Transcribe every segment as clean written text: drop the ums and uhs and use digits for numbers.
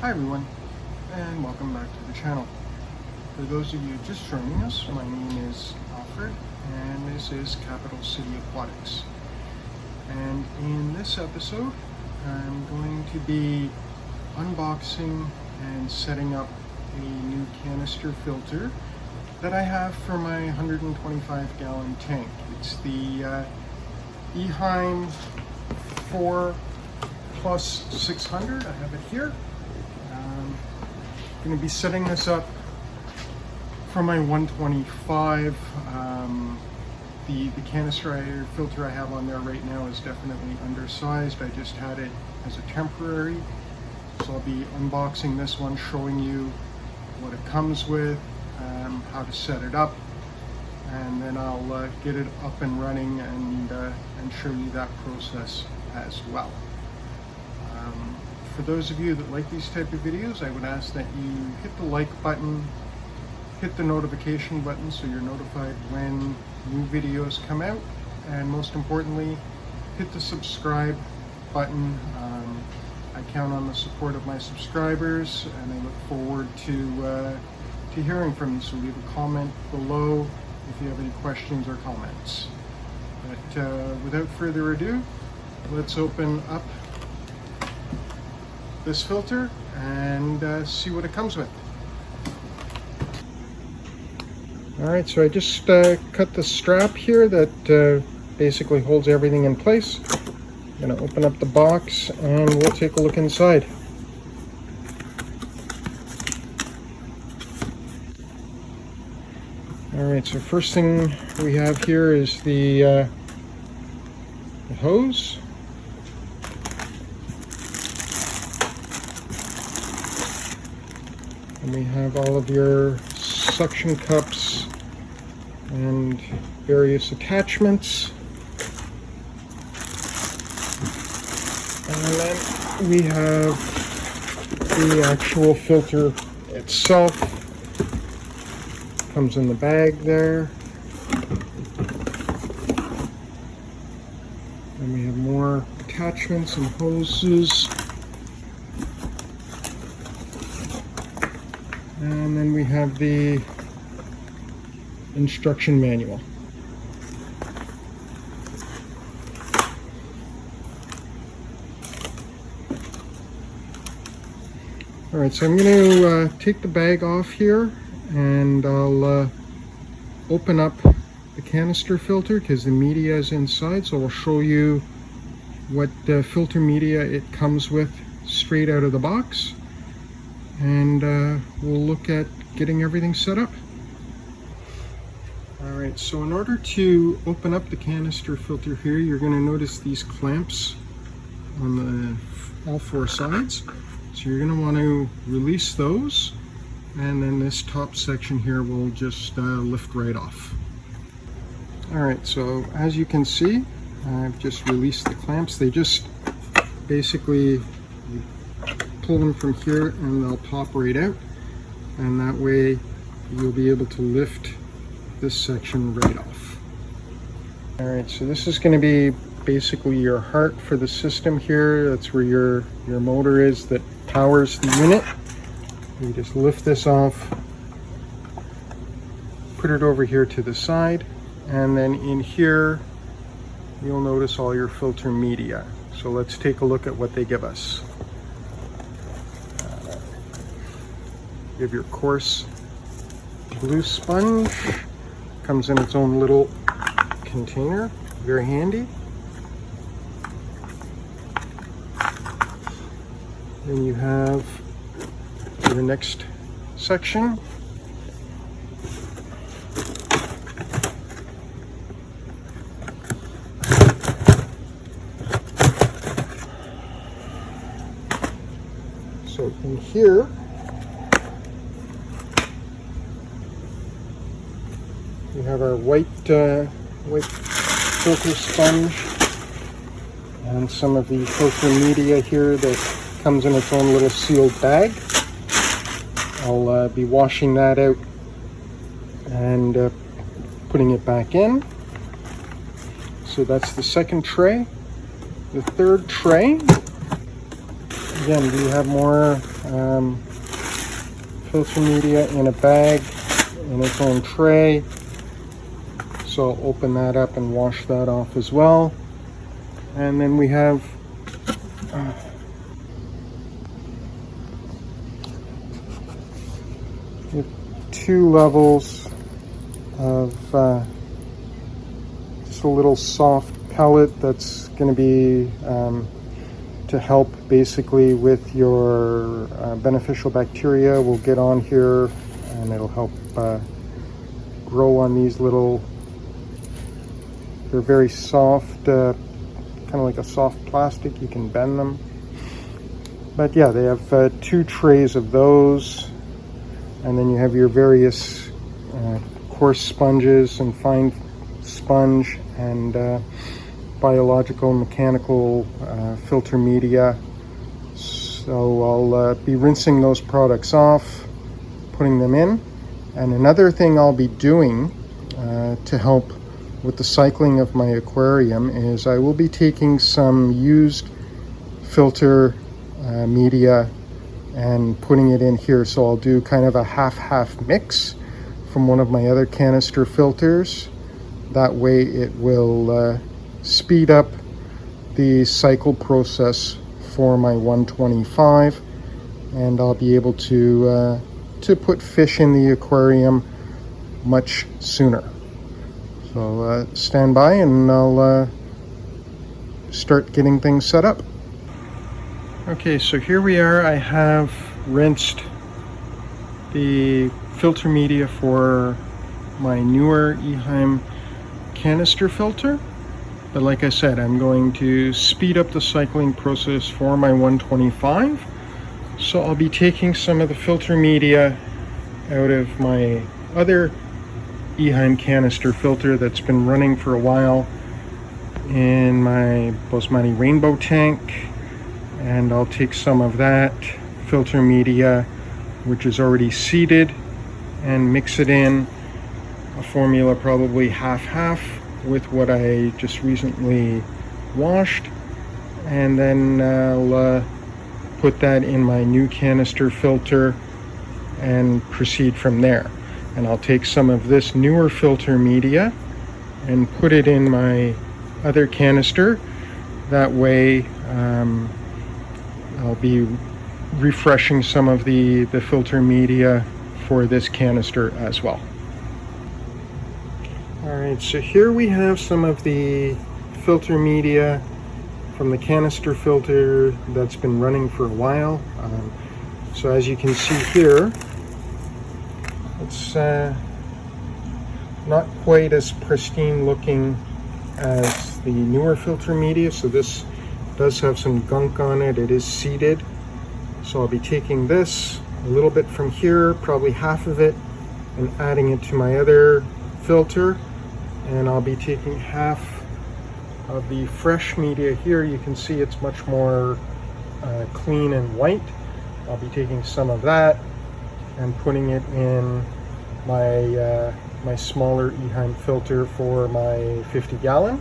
Hi everyone, and welcome back to the channel. For those of you just joining us, my name is Alfred, and this is Capital City Aquatics. And in this episode, I'm going to be unboxing and setting up a new canister filter that I have for my 125 gallon tank. It's the Eheim 4 Plus 600. I have it here. I'm going to be setting this up for my 125. The canister filter I have on there right now is definitely undersized. I just had it as a temporary, so I'll be unboxing this one, showing you what it comes with, how to set it up, and then I'll get it up and running and show you that process as well. For those of you that like these type of videos, I would ask that you hit the like button, hit the notification button so you're notified when new videos come out, and most importantly, hit the subscribe button. I count on the support of my subscribers, and I look forward to hearing from you. So leave a comment below if you have any questions or comments. But without further ado, let's open up this filter and see what it comes with. Alright, so I just cut the strap here that basically holds everything in place. I'm going to open up the box and we'll take a look inside. Alright, so first thing we have here is the hose. And we have all of your suction cups and various attachments. And then we have the actual filter itself. Comes in the bag there. And we have more attachments and hoses. And then we have the instruction manual. Alright, so I'm going to take the bag off here, and I'll open up the canister filter because the media is inside. So I'll show you what filter media it comes with straight out of the box. And we'll look at getting everything set up. Alright, so in order to open up the canister filter here, you're going to notice these clamps on all four sides. So you're going to want to release those, and then this top section here will just lift right off. Alright, so as you can see, I've just released the clamps. They just basically pull them from here and they'll pop right out, and that way you'll be able to lift this section right off. Alright, so this is going to be basically your heart for the system here. That's where your motor is that powers the unit. You just lift this off, put it over here to the side, and then in here you'll notice all your filter media. So let's take a look at what they give us. You have your coarse blue sponge. Comes in its own little container, very handy. Then you have your next section. So in here, we have our white filter sponge and some of the filter media here that comes in its own little sealed bag. I'll be washing that out and putting it back in. So that's the second tray. The third tray, again, we have more filter media in a bag in its own tray. So I'll open that up and wash that off as well. And then we have two levels of just a little soft pellet that's going to be to help basically with your beneficial bacteria. Will get on here and it'll help grow on these little, they're very soft, kind of like a soft plastic. You can bend them. But yeah, they have 2 trays of those. And then you have your various coarse sponges and fine sponge and biological and mechanical filter media. So I'll be rinsing those products off, putting them in. And another thing I'll be doing to help with the cycling of my aquarium is I will be taking some used filter media and putting it in here. So I'll do kind of a half-half mix from one of my other canister filters. That way it will speed up the cycle process for my 125, and I'll be able to put fish in the aquarium much sooner. So stand by and I'll start getting things set up. Okay, so here we are. I have rinsed the filter media for my newer Eheim canister filter. But like I said, I'm going to speed up the cycling process for my 125. So I'll be taking some of the filter media out of my other Eheim canister filter that's been running for a while in my Bosmati rainbow tank. And I'll take some of that filter media, which is already seeded, and mix it in a formula probably half-half with what I just recently washed. And then I'll put that in my new canister filter and proceed from there. And I'll take some of this newer filter media and put it in my other canister. That way I'll be refreshing some of the filter media for this canister as well. Alright, so here we have some of the filter media from the canister filter that's been running for a while. So as you can see here, it's not quite as pristine looking as the newer filter media. So this does have some gunk on it. It is seeded. So I'll be taking this, a little bit from here, probably half of it, and adding it to my other filter. And I'll be taking half of the fresh media here. You can see it's much more clean and white. I'll be taking some of that and putting it in my my smaller Eheim filter for my 50 gallon.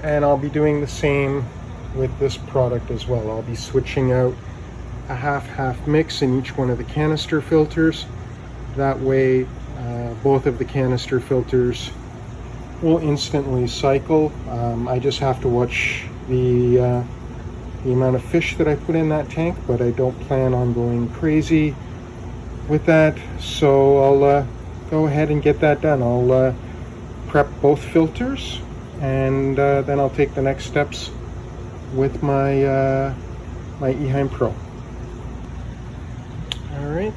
And I'll be doing the same with this product as well. I'll be switching out a half-half mix in each one of the canister filters. That way both of the canister filters will instantly cycle. I just have to watch the amount of fish that I put in that tank, but I don't plan on going crazy with that. So I'll go ahead and get that done. I'll prep both filters, and then I'll take the next steps with my my Eheim Pro. All right,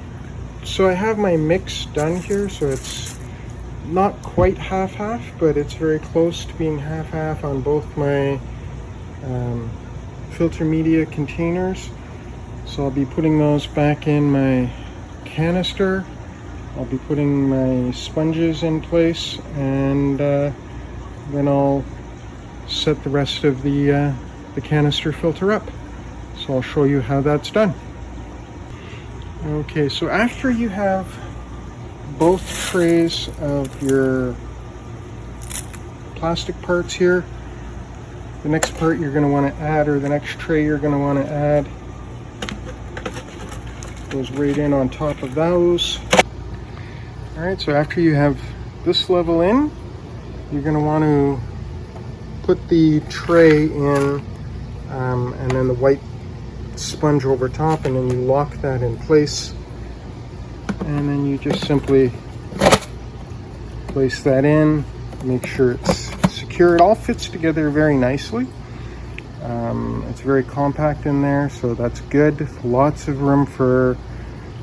so I have my mix done here. So it's not quite half-half, but it's very close to being half-half on both my filter media containers. So I'll be putting those back in my canister. I'll be putting my sponges in place, and then I'll set the rest of the canister filter up. So I'll show you how that's done. Okay, so after you have both trays of your plastic parts here, the next part you're going to want to add, or the next tray you're going to want to add, goes right in on top of those. All right, so after you have this level in, you're going to want to put the tray in and then the white sponge over top, and then you lock that in place, and then you just simply place that in, make sure it's secure. It all fits together very nicely. It's very compact in there, so that's good. Lots of room for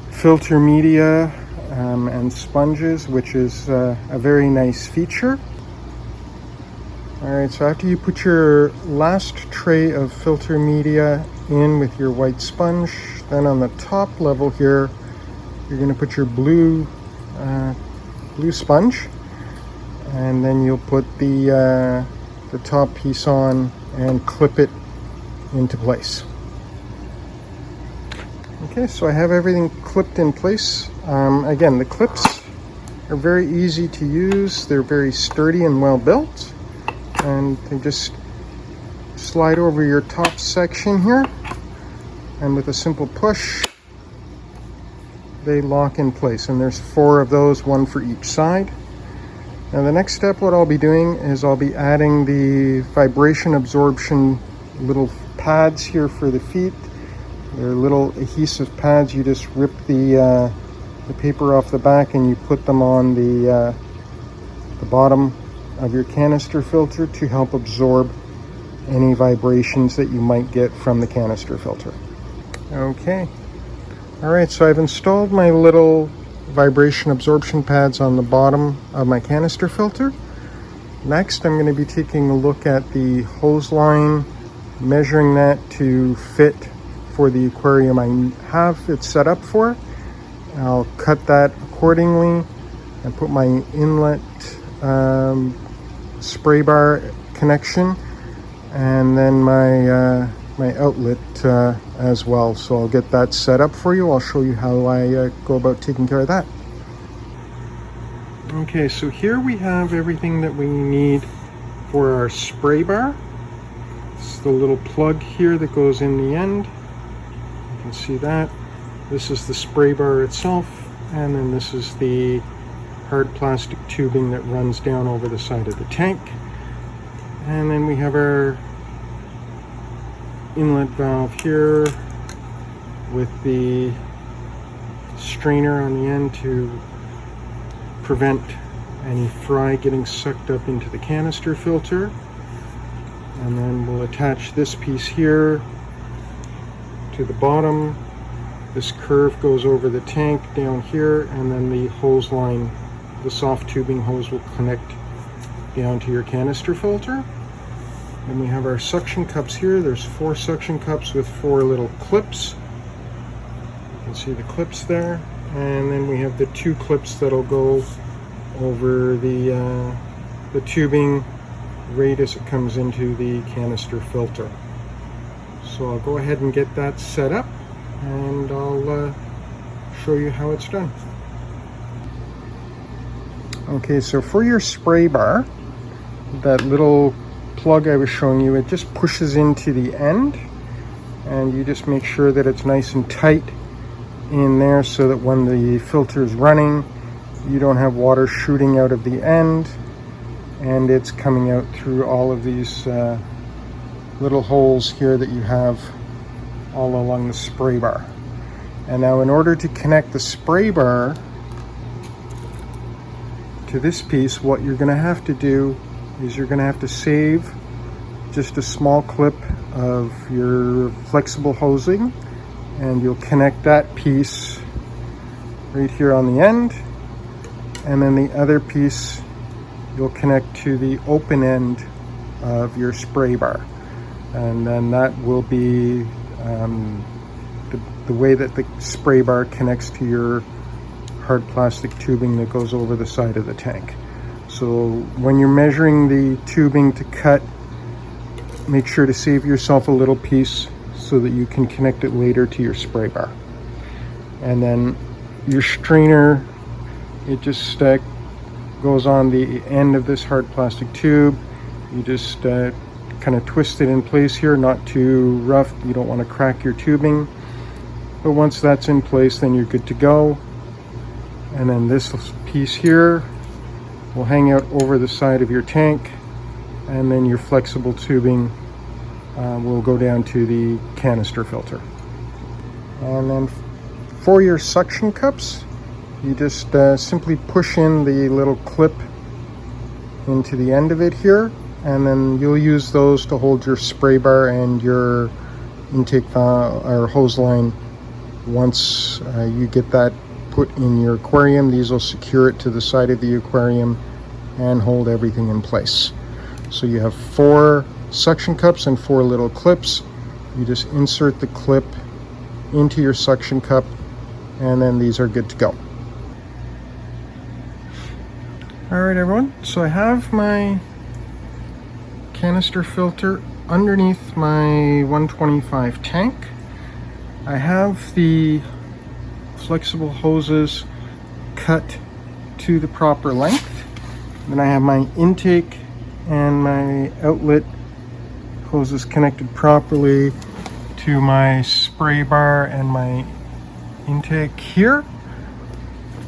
filter media and sponges, which is a very nice feature. All right, so after you put your last tray of filter media in with your white sponge, then on the top level here, you're going to put your blue sponge, and then you'll put the top piece on and clip it into place. Okay, so I have everything clipped in place. Again, the clips are very easy to use. They're very sturdy and well built, and they just slide over your top section here, and with a simple push they lock in place, and there's 4 of those, 1 for each side. Now the next step, what I'll be doing is I'll be adding the vibration absorption little pads here for the feet. They're little adhesive pads. You just rip the paper off the back and you put them on the bottom of your canister filter to help absorb any vibrations that you might get from the canister filter. Okay, all right, so I've installed my little vibration absorption pads on the bottom of my canister filter. Next, I'm going to be taking a look at the hose line, measuring that to fit for the aquarium I have it set up for. I'll cut that accordingly and put my inlet spray bar connection, and then my outlet as well. So I'll get that set up for you. I'll show you how I go about taking care of that. Okay, so here we have everything that we need for our spray bar. It's the little plug here that goes in the end. You can see that. This is the spray bar itself, and then this is the hard plastic tubing that runs down over the side of the tank. And then we have our inlet valve here with the strainer on the end to prevent any fry getting sucked up into the canister filter. And then we'll attach this piece here to the bottom. This curve goes over the tank down here, and then the hose line, the soft tubing hose, will connect down to your canister filter. And we have our suction cups here. There's 4 suction cups with 4 little clips. You can see the clips there. And then we have the 2 clips that'll go over the tubing right as it comes into the canister filter. So I'll go ahead and get that set up, and I'll show you how it's done. Okay, so for your spray bar, that little plug I was showing you, it just pushes into the end, and you just make sure that it's nice and tight in there so that when the filter is running, you don't have water shooting out of the end and it's coming out through all of these little holes here that you have all along the spray bar. And now in order to connect the spray bar to this piece, what you're going to have to do is you're going to have to save just a small clip of your flexible hosing, and you'll connect that piece right here on the end, and then the other piece you'll connect to the open end of your spray bar, and then that will be the way that the spray bar connects to your hard plastic tubing that goes over the side of the tank. So when you're measuring the tubing to cut, make sure to save yourself a little piece so that you can connect it later to your spray bar. And then your strainer, it just goes on the end of this hard plastic tube. You just kind of twist it in place here, not too rough. You don't want to crack your tubing. But once that's in place, then you're good to go. And then this piece here will hang out over the side of your tank, and then your flexible tubing will go down to the canister filter. And then for your suction cups, you just simply push in the little clip into the end of it here, and then you'll use those to hold your spray bar and your intake or hose line. Once you get that put in your aquarium, these will secure it to the side of the aquarium and hold everything in place. So you have 4 suction cups and 4 little clips. You just insert the clip into your suction cup, and then these are good to go. All right, everyone, so I have my canister filter underneath my 125 tank. I have the flexible hoses cut to the proper length. Then I have my intake and my outlet hoses connected properly to my spray bar and my intake here.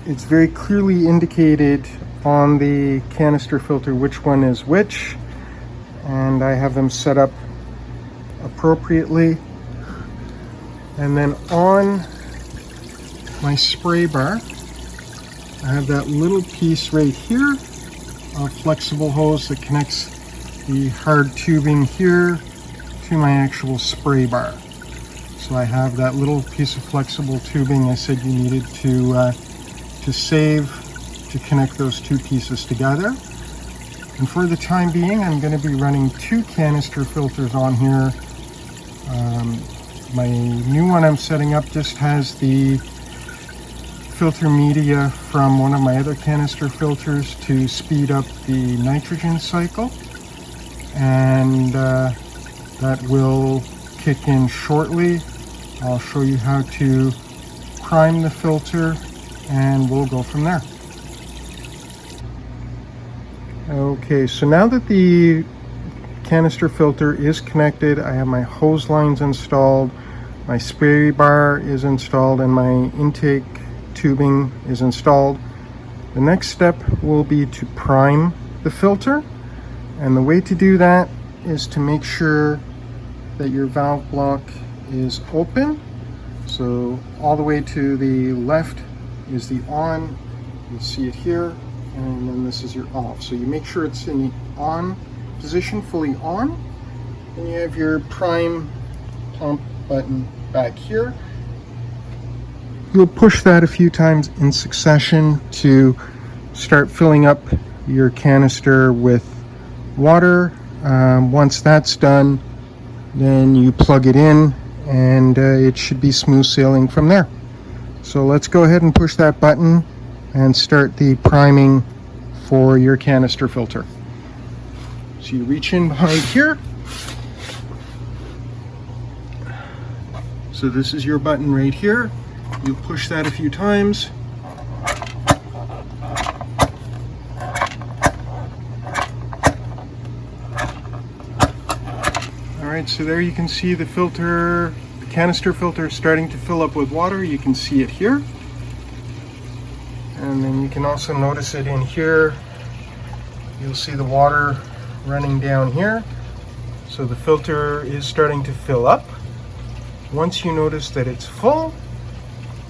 It's very clearly indicated on the canister filter which one is which, and I have them set up appropriately. And then on my spray bar, I have that little piece right here of flexible hose that connects the hard tubing here to my actual spray bar. So I have that little piece of flexible tubing I said you needed to save to connect those 2 pieces together. And for the time being, I'm going to be running 2 canister filters on here. My new one I'm setting up just has the filter media from one of my other canister filters to speed up the nitrogen cycle, and that will kick in shortly. I'll show you how to prime the filter, and we'll go from there. Okay, so now that the canister filter is connected, I have my hose lines installed, my spray bar is installed, and my intake tubing is installed. The next step will be to prime the filter, and the way to do that is to make sure that your valve block is open. So all the way to the left is the on, you see it here, and then this is your off. So you make sure it's in the on position, fully on, and you have your prime pump button back here. You'll push that a few times in succession to start filling up your canister with water. Once that's done, then you plug it in, and it should be smooth sailing from there. So let's go ahead and push that button and start the priming for your canister filter. So you reach in behind here. So this is your button right here. You push that a few times. All right, so there you can see the filter, the canister filter starting to fill up with water. You can see it here. And then you can also notice it in here. You'll see the water running down here. So the filter is starting to fill up. Once you notice that it's full,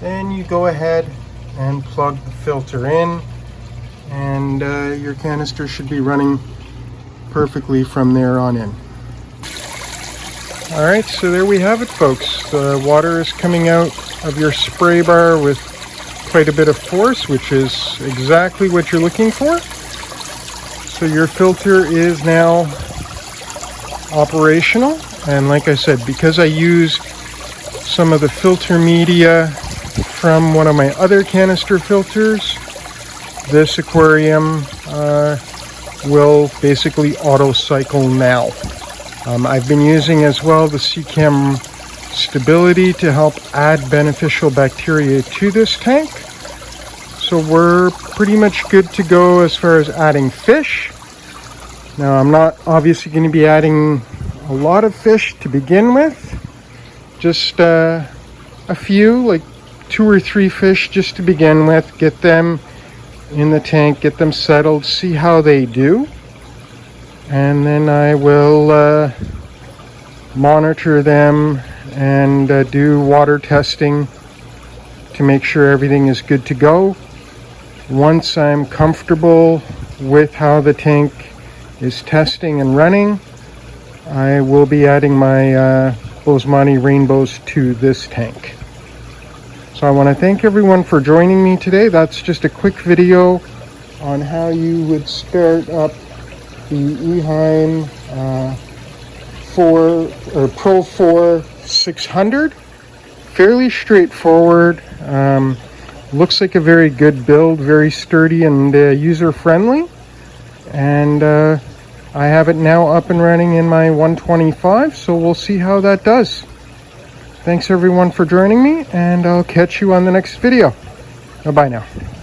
then you go ahead and plug the filter in, and your canister should be running perfectly from there on in. All right, so there we have it, folks. The water is coming out of your spray bar with quite a bit of force, which is exactly what you're looking for. So your filter is now operational, and like I said, because I used some of the filter media from one of my other canister filters, this aquarium will basically auto cycle now. I've been using as well the CChem stability to help add beneficial bacteria to this tank. So we're pretty much good to go as far as adding fish. Now I'm not obviously going to be adding a lot of fish to begin with, just a few, like 2 or 3 fish just to begin with, get them in the tank, get them settled, see how they do, and then I will monitor them and do water testing to make sure everything is good to go. Once I'm comfortable with how the tank is testing and running, I will be adding my Bosemani rainbows to this tank. So I want to thank everyone for joining me today. That's just a quick video on how you would start up the Eheim Pro 4 600. Fairly straightforward. Looks like a very good build, very sturdy and user-friendly. And I have it now up and running in my 125, so we'll see how that does. Thanks everyone for joining me, and I'll catch you on the next video. Bye-bye now.